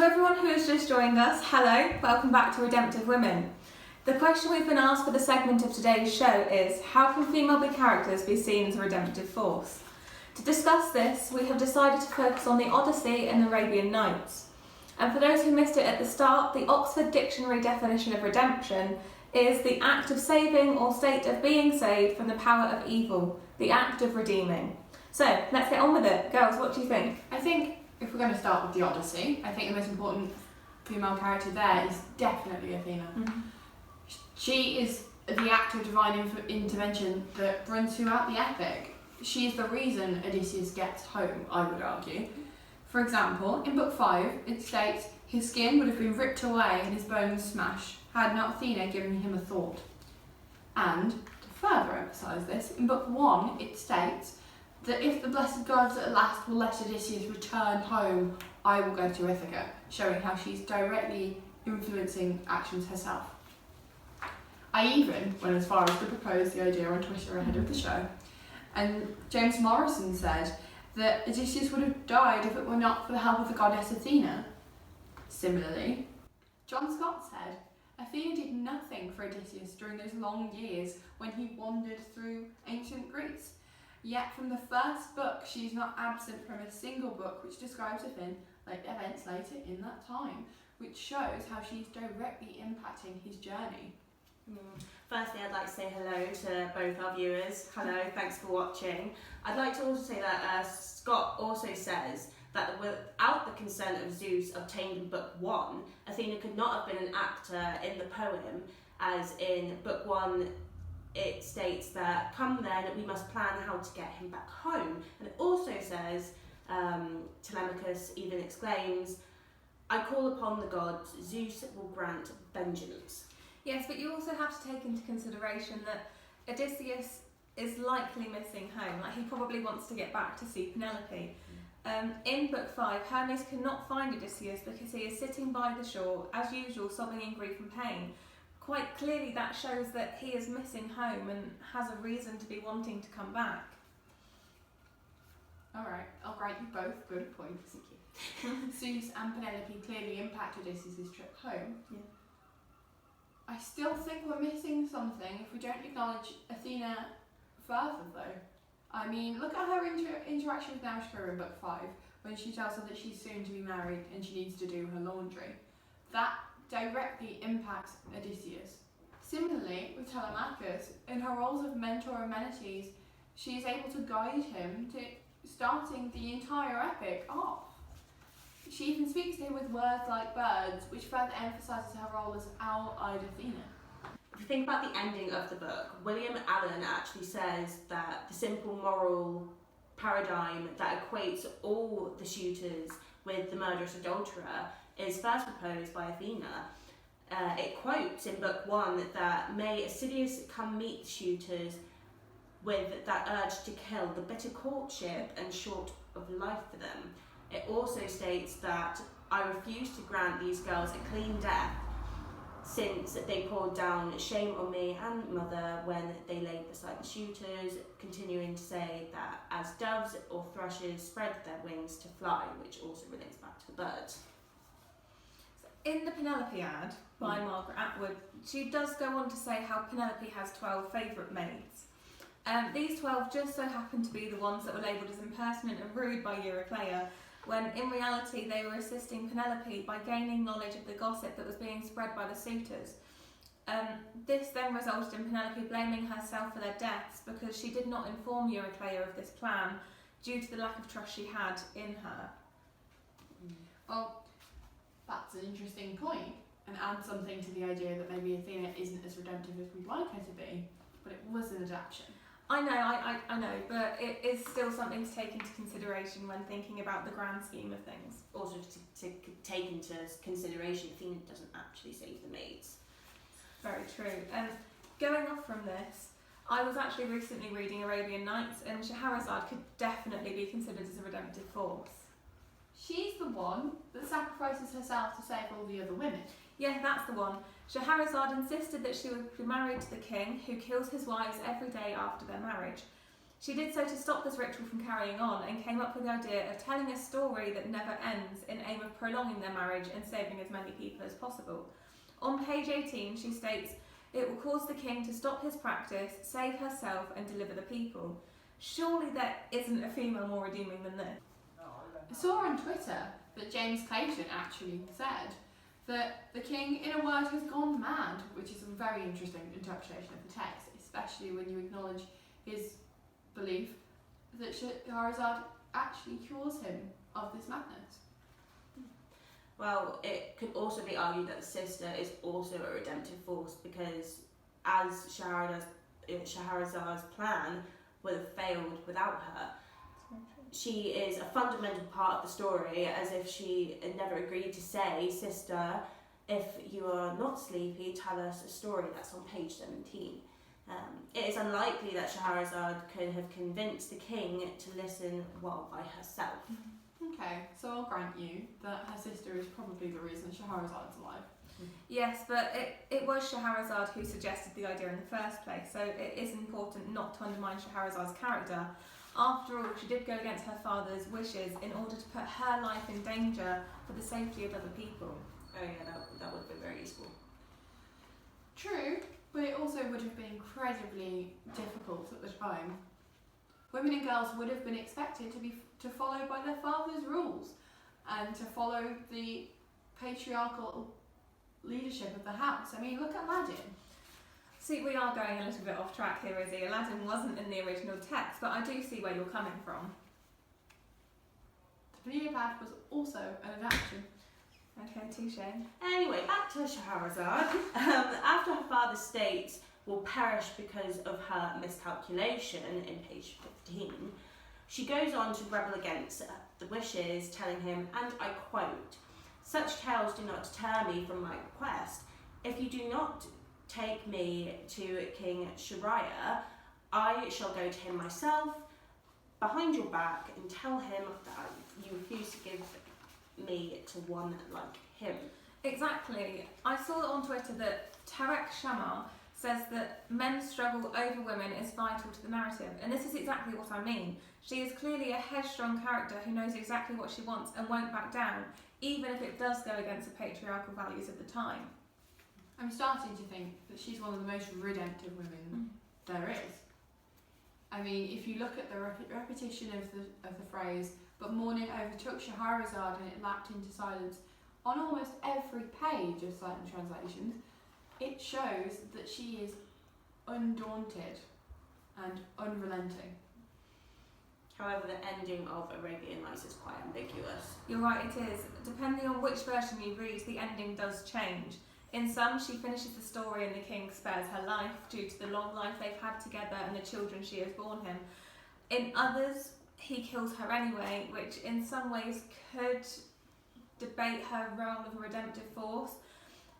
To everyone who has just joined us, hello, welcome back to Redemptive Women. The question we've been asked for the segment of today's show is, how can female big characters be seen as a redemptive force? To discuss this, we have decided to focus on the Odyssey and the Arabian Nights. And for those who missed it at the start, the Oxford Dictionary definition of redemption is the act of saving or state of being saved from the power of evil, the act of redeeming. So, let's get on with it. Girls, what do you think? I think if we're going to start with the Odyssey, I think the most important female character there is definitely Athena. Mm-hmm. She is the act of divine intervention that runs throughout the epic. She is the reason Odysseus gets home, I would argue. For example, in Book 5, it states, his skin would have been ripped away and his bones smashed, had not Athena given him a thought. And, to further emphasise this, in Book 1, it states that if the blessed gods at last will let Odysseus return home, I will go to Ithaca, showing how she's directly influencing actions herself. I even went as far as to propose the idea on Twitter ahead of the show, and James Morrison said that Odysseus would have died if it were not for the help of the goddess Athena. Similarly, John Scott said, Athena did nothing for Odysseus during those long years when he wandered through ancient Greece. Yet from the first book, she's not absent from a single book which describes events later in that time, which shows how she's directly impacting his journey. Firstly, I'd like to say hello to both our viewers. Hello, thanks for watching. I'd like to also say that Scott also says that without the consent of Zeus obtained in Book 1, Athena could not have been an actor in the poem, as in Book 1 it states that, come then, we must plan how to get him back home. And it also says, Telemachus even exclaims, I call upon the gods, Zeus will grant vengeance. Yes, but you also have to take into consideration that Odysseus is likely missing home. He probably wants to get back to see Penelope. In Book 5, Hermes cannot find Odysseus because he is sitting by the shore, as usual, sobbing in grief and pain. Quite clearly that shows that he is missing home and has a reason to be wanting to come back. Alright, I'll grant you both good points. Thank you. Zeus and Penelope clearly impact Odysseus' trip home. Yeah. I still think we're missing something if we don't acknowledge Athena further though. I mean, look at her interaction with Nausicaa in Book 5, when she tells her that she's soon to be married and she needs to do her laundry. That directly impacts Odysseus. Similarly, with Telemachus, in her roles of mentor and Menelaus, she is able to guide him to starting the entire epic off. She even speaks to him with words like birds, which further emphasises her role as owl-eyed Athena. If you think about the ending of the book, William Allen actually says that the simple moral paradigm that equates all the suitors with the murderous adulterer is first proposed by Athena. It quotes in Book 1 that may Asidius come meet the suitors with that urge to kill, the bitter courtship and short of life for them. It also states that I refuse to grant these girls a clean death, since they poured down shame on me and mother when they laid beside the suitors, continuing to say that as doves or thrushes spread their wings to fly, which also relates back to the birds. In the Penelope ad by Margaret Atwood, she does go on to say how Penelope has 12 favourite maids. These 12 just so happen to be the ones that were labelled as impertinent and rude by Eurycleia, when in reality they were assisting Penelope by gaining knowledge of the gossip that was being spread by the suitors. This then resulted in Penelope blaming herself for their deaths because she did not inform Eurycleia of this plan due to the lack of trust she had in her. Well, that's an interesting point, and adds something to the idea that maybe Athena isn't as redemptive as we'd like her to be, but it was an adaptation. I know, but it is still something to take into consideration when thinking about the grand scheme of things. Also to take into consideration, Athena doesn't actually save the maids. Very true. And going off from this, I was actually recently reading Arabian Nights, and Scheherazade could definitely be considered as a redemptive force. She's the one that sacrifices herself to save all the other women. Yeah, that's the one. Scheherazade insisted that she would be married to the king, who kills his wives every day after their marriage. She did so to stop this ritual from carrying on and came up with the idea of telling a story that never ends in aim of prolonging their marriage and saving as many people as possible. On page 18 she states, "It will cause the king to stop his practice, save herself and deliver the people." Surely there isn't a female more redeeming than this. I saw on Twitter that James Clayton actually said that the king, in a word, has gone mad, which is a very interesting interpretation of the text, especially when you acknowledge his belief that Shahrazad actually cures him of this madness. Well, it could also be argued that the sister is also a redemptive force, because as Shahrazad's plan would have failed without her, she is a fundamental part of the story, as if she had never agreed to say, "Sister, if you are not sleepy, tell us a story." That's on page 17. It is unlikely that Shahrazad could have convinced the king to listen while by herself. Okay, so I'll grant you that her sister is probably the reason Shahrazad's alive. Yes, but it was Shahrazad who suggested the idea in the first place, so it is important not to undermine Shahrazad's character. After all, she did go against her father's wishes in order to put her life in danger for the safety of other people. Oh yeah, that would have been very useful. True, but it also would have been incredibly difficult at the time. Women and girls would have been expected to follow by their father's rules and to follow the patriarchal leadership of the house. I mean, look at Aladdin. See, we are going a little bit off track here, Izzy. Aladdin wasn't in the original text, but I do see where you're coming from. The Pleiad was also an adaptation. Okay, touche. Anyway, back to Shahrazad. After her father states will perish because of her miscalculation in page 15, she goes on to rebel against the wishes, telling him, and I quote, "Such tales do not deter me from my request. If you do not take me to King Shahryar, I shall go to him myself behind your back and tell him that you refuse to give me to one like him." Exactly. I saw on Twitter that Tarek Shamar says that men's struggle over women is vital to the narrative, and this is exactly what I mean. She is clearly a headstrong character who knows exactly what she wants and won't back down, even if it does go against the patriarchal values of the time. I'm starting to think that she's one of the most redemptive women there is. I mean, if you look at the repetition of the phrase, "But morning overtook Shahrazad and it lapsed into silence," on almost every page of certain translations, it shows that she is undaunted and unrelenting. However, the ending of Arabian Nights is quite ambiguous. You're right, it is. Depending on which version you read, the ending does change. In some, she finishes the story and the king spares her life due to the long life they've had together and the children she has borne him. In others, he kills her anyway, which in some ways could debate her role of a redemptive force.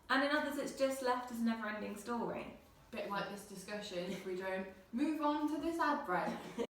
And in others, it's just left as a never-ending story. Bit like this discussion if we don't move on to this ad break.